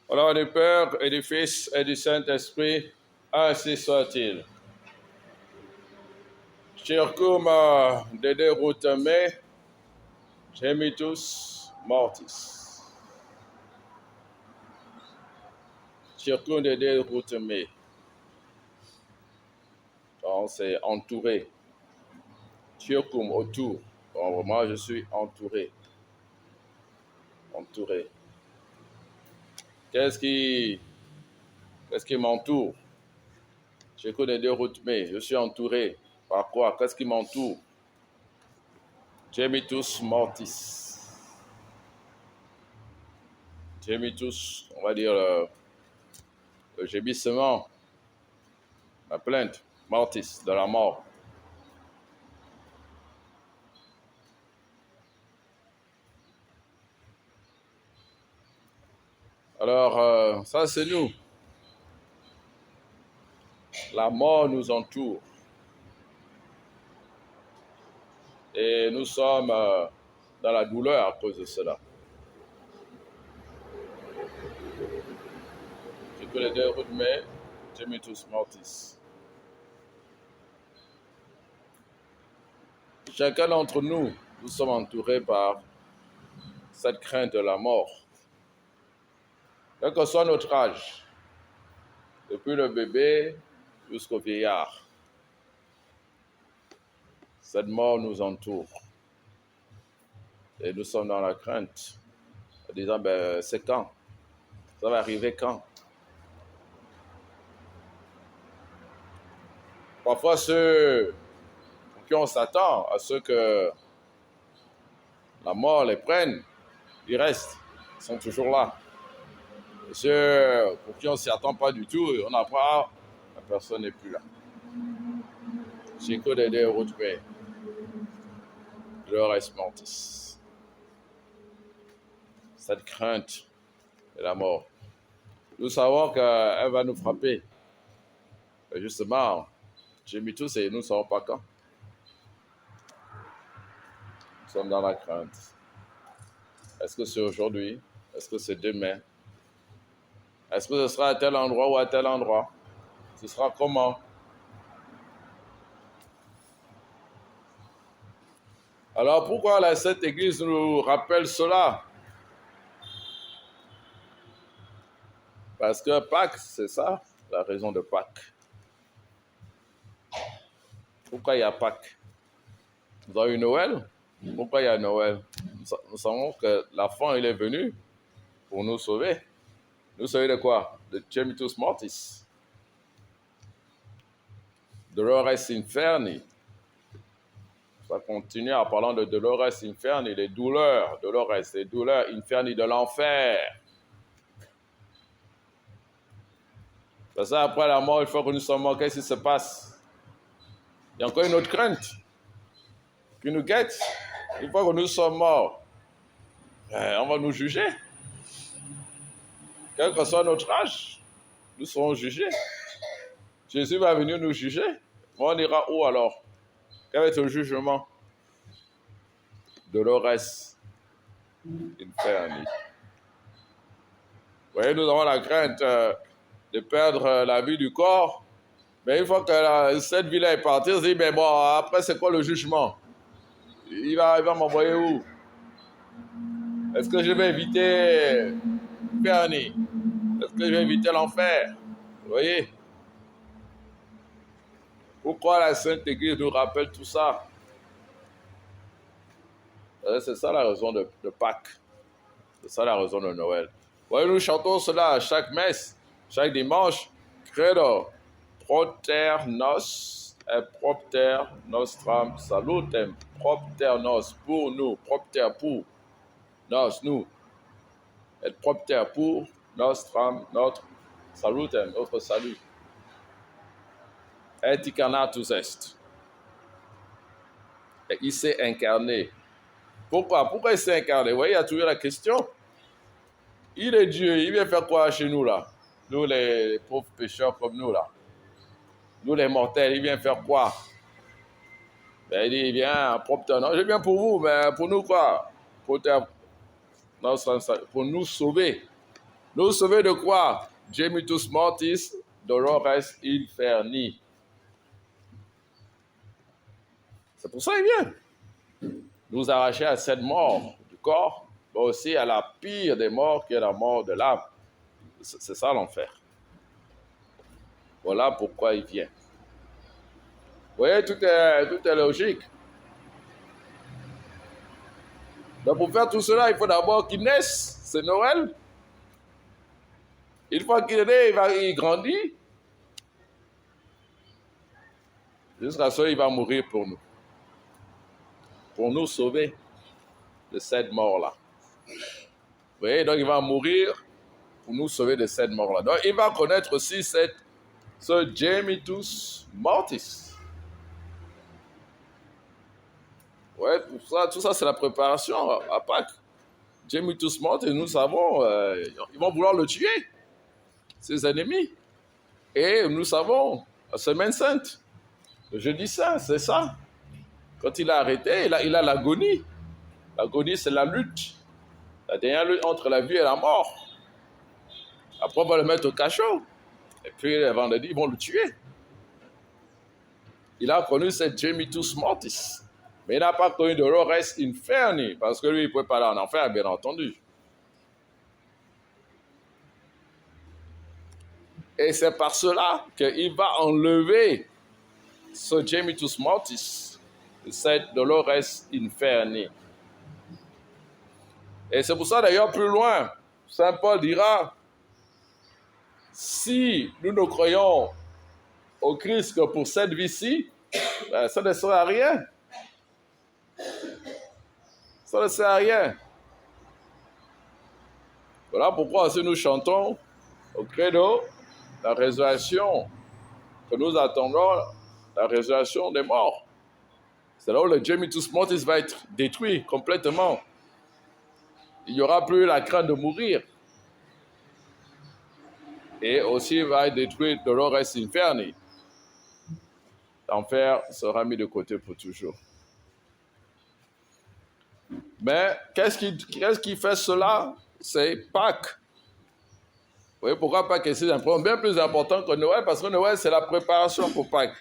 Au nom du Père et du Fils et du Saint-Esprit, ainsi soit-il. Circum dede rutame, gemitus mortis. Circum dede rutame. Donc c'est entouré. Circum autour. Donc moi je suis entouré. Entouré. Qu'est-ce qui m'entoure? Circum dede rutame. Je suis entouré. Par quoi? Qu'est-ce qui m'entoure? Gemitus mortis. Gemitus, on va dire le gémissement, la plainte, mortis, de la mort. Alors, ça c'est nous. La mort nous entoure. Et nous sommes dans la douleur à cause de cela. Je peux les deux mais gemitus mortis. Chacun d'entre nous, nous sommes entourés par cette crainte de la mort. Quel que soit notre âge, depuis le bébé jusqu'au vieillard, cette mort nous entoure. Et nous sommes dans la crainte, en disant, c'est quand? Ça va arriver quand? Parfois, ceux pour qui on s'attend à ce que la mort les prenne, ils restent, ils sont toujours là. Et ceux pour qui on ne s'y attend pas du tout, on apprend, la personne n'est plus là. Chico de retrouver le reste mortis. Cette crainte de la mort. Nous savons qu'elle va nous frapper. Et justement, j'ai mis tous et nous ne savons pas quand. Nous sommes dans la crainte. Est-ce que c'est aujourd'hui? Est-ce que c'est demain? Est-ce que ce sera à tel endroit ou à tel endroit? Ce sera comment? Alors pourquoi la Sainte Église nous rappelle cela? Parce que Pâques, c'est ça, la raison de Pâques. Pourquoi il y a Pâques? Nous avons eu Noël. Pourquoi il y a Noël? Nous savons que l'enfant, il est venu pour nous sauver. Nous sauver de quoi? De gemitus mortis. Dolores inferni. Ça continue en parlant de Dolores inferni, les douleurs, Dolores, les douleurs inferni de l'enfer. C'est ça, après la mort, il faut que nous soyons morts. Qu'est-ce qui se passe? Il y a encore une autre crainte qui nous guette. Une fois que nous sommes morts, on va nous juger. Quel que soit notre âge, nous serons jugés. Jésus va venir nous juger. On ira où alors? Quel va être le jugement? Dolores inferni. Vous voyez, nous avons la crainte de perdre la vie du corps. Mais une fois que cette vie-là est partie, on se dit, mais bon, après, c'est quoi le jugement? Il va m'envoyer où? Est-ce que je vais éviter Perni? Est-ce que je vais éviter l'enfer? Vous voyez? Pourquoi la Sainte Église nous rappelle tout ça? C'est ça la raison de Pâques. C'est ça la raison de Noël. Vous voyez, nous chantons cela à chaque messe, chaque dimanche. Credo, propter nos et propter nostram salutem. Propter nos, pour nous. Propter pour nos, nous. Et propter pour nostram, notre salutem, notre salut. Et incarnatus est. Et il s'est incarné. Pourquoi il s'est incarné? Vous voyez, il y a toujours la question. Il est Dieu, il vient faire quoi chez nous là? Nous les pauvres pécheurs comme nous là. Nous les mortels, il vient faire quoi? Il dit, il vient propre. Non, je viens pour vous, mais pour nous quoi? Pour nous sauver. Nous sauver de quoi? Gemitus mortis, dolores inferni. C'est pour ça qu'il vient. Nous arracher à cette mort du corps, mais aussi à la pire des morts qui est la mort de l'âme. C'est ça l'enfer. Voilà pourquoi il vient. Vous voyez, tout est logique. Donc pour faire tout cela, il faut d'abord qu'il naisse. C'est Noël. Une fois qu'il est né, il grandit. Jusqu'à ce qu'il va mourir pour nous. Pour nous sauver de cette mort-là. Vous voyez, donc il va mourir pour nous sauver de cette mort-là. Donc il va connaître aussi ce gemitus mortis. Ouais, tout ça c'est la préparation à Pâques. Gemitus mortis, nous savons, ils vont vouloir le tuer, ses ennemis. Et nous savons, la semaine sainte, le jeudi saint, c'est ça. Quand il a arrêté, il a l'agonie. L'agonie, c'est la lutte. La dernière lutte entre la vie et la mort. Après, on va le mettre au cachot. Et puis, le vendredi, ils vont le tuer. Il a connu cette gemitus mortis. Mais il n'a pas connu de dolores inferni. Parce que lui, il ne pouvait pas aller en enfer, bien entendu. Et c'est par cela qu'il va enlever ce gemitus mortis, cette dolores inferni. Et c'est pour ça, d'ailleurs, plus loin, Saint Paul dira, si nous ne croyons au Christ que pour cette vie-ci, ben, ça ne sert à rien. Ça ne sert à rien. Voilà pourquoi si nous chantons au credo la résurrection, que nous attendons la résurrection des morts. C'est là où le gemitus mortis va être détruit complètement. Il n'y aura plus la crainte de mourir. Et aussi va être détruit dolores inferni. L'enfer sera mis de côté pour toujours. Mais qu'est-ce qui fait cela? C'est Pâques. Vous voyez pourquoi Pâques est si important? Bien plus important que Noël, parce que Noël, c'est la préparation pour Pâques.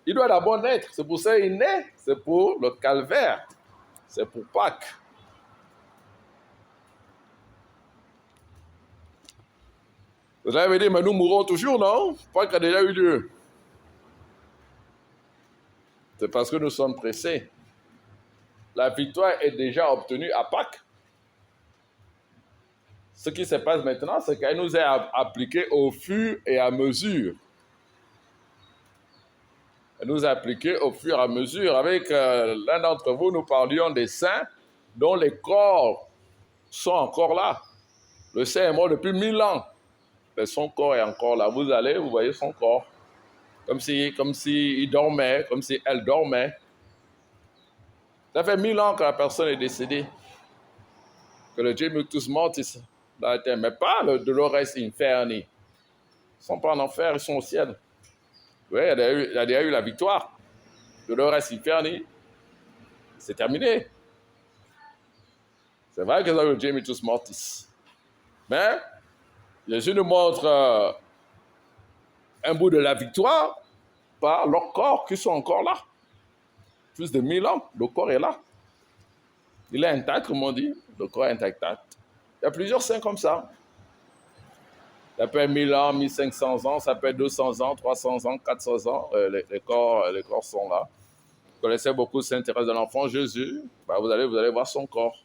Il doit d'abord naître. C'est pour ça qu'il naît. C'est pour le calvaire. C'est pour Pâques. Vous allez me dire, mais nous mourrons toujours, non? Pâques a déjà eu lieu. C'est parce que nous sommes pressés. La victoire est déjà obtenue à Pâques. Ce qui se passe maintenant, c'est qu'elle nous est appliquée au fur et à mesure. Elle nous est appliquée au fur et à mesure. Avec l'un d'entre vous, nous parlions des saints dont les corps sont encore là. Le saint est mort depuis 1000 ans. Mais son corps est encore là. Vous allez, vous voyez son corps. Comme si il dormait, comme si elle dormait. Ça fait 1000 ans que la personne est décédée. Que le gemitus mortis l'a atteint. Mais pas le dolores inferni. Ils ne sont pas en enfer, ils sont au ciel. Oui, il a déjà eu la victoire. Dolores inferni, c'est terminé. C'est vrai qu'ils ont eu le gemitus mortis. Mais Jésus nous montre un bout de la victoire par leurs corps qui sont encore là. Plus de 1000 ans, le corps est là. Il est intact, comme on dit. Le corps est intact. Il y a plusieurs saints comme ça. Ça peut être 1000 ans, 1500 ans, ça peut être 200 ans, 300 ans, 400 ans. Les corps sont là. Vous connaissez beaucoup Sainte Thérèse de l'Enfant Jésus. Ben, vous allez voir son corps.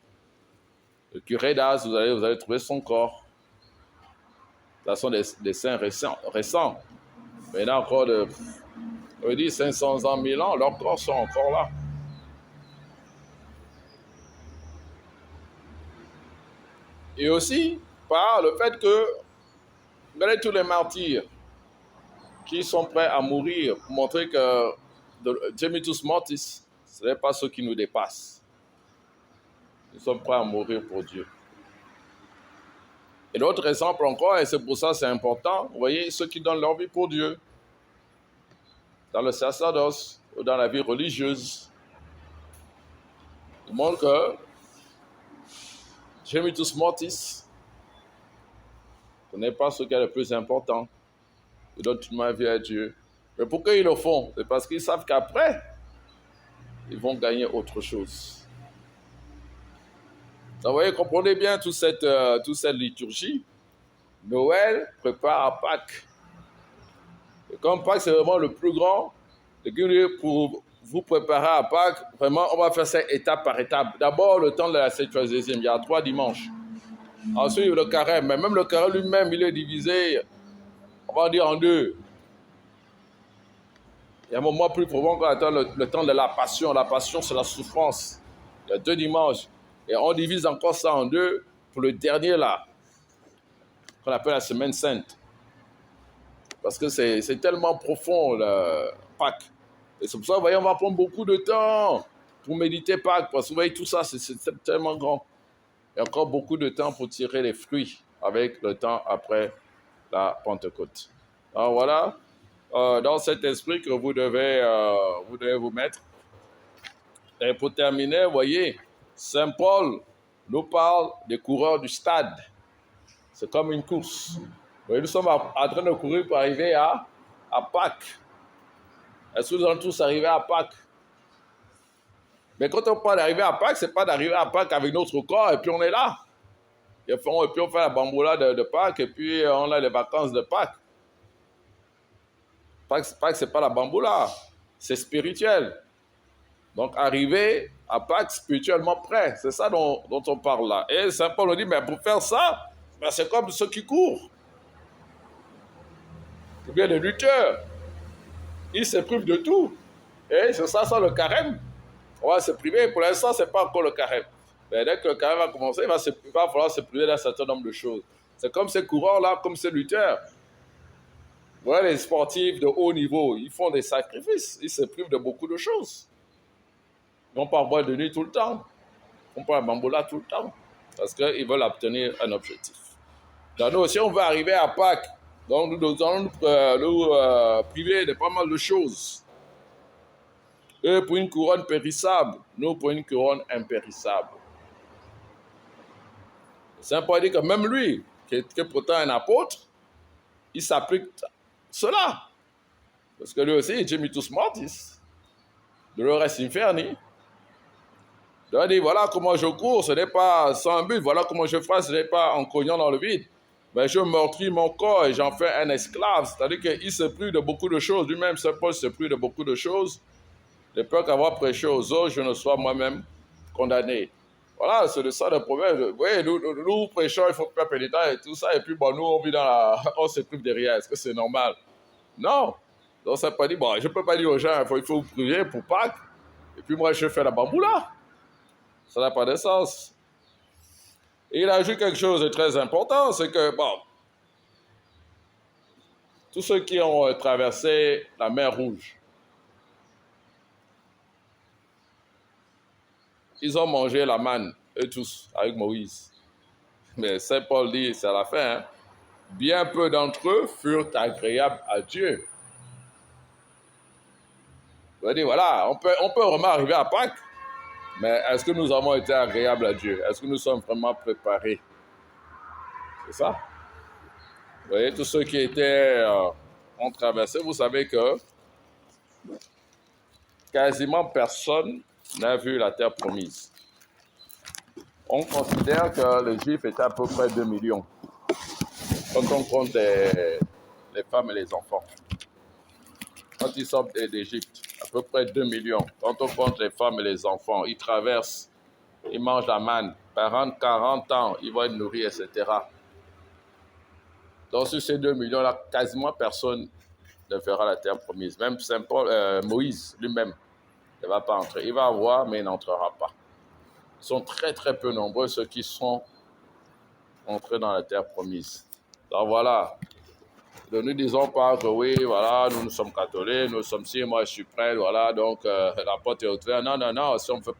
Le curé d'Ars, vous allez trouver son corps. Ce sont des saints récents. Mais il y en a encore on dit 500 ans, 1000 ans, leurs corps sont encore là. Et aussi, par le fait que, regardez tous les martyrs qui sont prêts à mourir pour montrer que gemitus mortis, ce n'est pas ce qui nous dépasse. Nous sommes prêts à mourir pour Dieu. Et d'autres exemples encore, et c'est pour ça que c'est important, vous voyez, ceux qui donnent leur vie pour Dieu, dans le sacerdoce ou dans la vie religieuse, ils montrent que gemitus mortis, Ce n'est pas ce qui est le plus important. Ils donnent toute ma vie à Dieu. Mais pourquoi ils le font? C'est parce qu'ils savent qu'après, ils vont gagner autre chose. Donc, vous voyez, comprenez bien toute cette liturgie. Noël prépare à Pâques. Et comme Pâques, c'est vraiment le plus grand, et que pour vous préparer à Pâques, vraiment, on va faire ça étape par étape. D'abord, le temps de la 7e, il y a 3 dimanches. Ensuite, le carême. Mais même le carême lui-même, il est divisé, on va dire, en 2. Il y a un moment plus profond qu'on attend le temps de la passion. La passion, c'est la souffrance. Il y a 2 dimanches. Et on divise encore ça en 2 pour le dernier là, qu'on appelle la semaine sainte. Parce que c'est tellement profond, le Pâques. Et c'est pour ça, vous voyez, on va prendre beaucoup de temps pour méditer Pâques. Parce que vous voyez, tout ça, c'est tellement grand. Il y a encore beaucoup de temps pour tirer les fruits avec le temps après la Pentecôte. Alors voilà, dans cet esprit que vous devez vous mettre. Et pour terminer, vous voyez, Saint Paul nous parle des coureurs du stade. C'est comme une course. Vous voyez, nous sommes en train de courir pour arriver à Pâques. Est-ce que nous allons tous arriver à Pâques? Mais quand on parle d'arriver à Pâques, ce n'est pas d'arriver à Pâques avec notre corps et puis on est là. Et puis on fait la bamboula de Pâques et puis on a les vacances de Pâques. Pâques, ce n'est pas la bamboula, c'est spirituel. Donc arriver à Pâques spirituellement prêt, c'est ça dont on parle là. Et Saint Paul nous dit, mais pour faire ça, c'est comme ceux qui courent. Ou bien les lutteurs. Ils se privent de tout. Et c'est ça le carême. On va se priver. Pour l'instant, ce n'est pas encore le carême. Mais dès que le carême va commencer, il va falloir se priver d'un certain nombre de choses. C'est comme ces coureurs-là, comme ces lutteurs. Voilà, les sportifs de haut niveau, ils font des sacrifices. Ils se privent de beaucoup de choses. Ils vont pas boire de nuit tout le temps. Ils vont pas bamboula tout le temps. Parce qu'ils veulent obtenir un objectif. Donc nous aussi, on va arriver à Pâques. Donc nous allons nous priver de pas mal de choses. Eux pour une couronne périssable, nous pour une couronne impérissable. Saint Paul dit que même lui, qui est pourtant un apôtre, il s'applique cela. Parce que lui aussi, gemitus mortis, dolores inferni. Il dit, voilà comment je cours, ce n'est pas sans but, voilà comment je fais, ce n'est pas en cognant dans le vide. Mais je meurtris mon corps et j'en fais un esclave. C'est-à-dire qu'il se prive de beaucoup de choses. Lui-même, Saint Paul se prive de beaucoup de choses. De peur qu'avoir prêché aux autres, je ne sois moi-même condamné. Voilà, c'est de ça le problème. Vous voyez, nous prêchons, il faut faire pénitent et tout ça. Et puis, bon, nous, on vit on se prive derrière. Est-ce que c'est normal? Non. Donc, ça n'a pas dit, bon, je ne peux pas dire aux gens, il faut vous prier pour Pâques. Et puis, moi, je fais la bamboula. Ça n'a pas de sens. Et il a ajouté quelque chose de très important, c'est que, bon, tous ceux qui ont traversé la mer Rouge, ils ont mangé la manne, eux tous, avec Moïse. Mais Saint Paul dit, c'est à la fin, hein, bien peu d'entre eux furent agréables à Dieu. Il dit, voilà, on peut vraiment arriver à Pâques, mais est-ce que nous avons été agréables à Dieu? Est-ce que nous sommes vraiment préparés? C'est ça. Vous voyez, tous ceux qui ont traversé, vous savez que quasiment personne n'a vu la terre promise. On considère que les Juifs étaient à peu près 2 millions, quand on compte les femmes et les enfants. Quand ils sortent d'Égypte, à peu près 2 millions. Quand on compte les femmes et les enfants, ils traversent, ils mangent la manne. 40 ans, ils vont être nourris, etc. Donc sur ces 2 millions-là, quasiment personne ne verra la terre promise. Même Saint Paul, Moïse lui-même ne va pas entrer. Il va avoir, mais il n'entrera pas. Ils sont très très peu nombreux ceux qui sont entrés dans la terre promise. Donc voilà. Ne nous disons pas que oui, voilà, nous sommes catholiques, nous sommes si, moi je suis prêtre, voilà, donc la porte est ouverte. Non, non, non, si on ne fait pas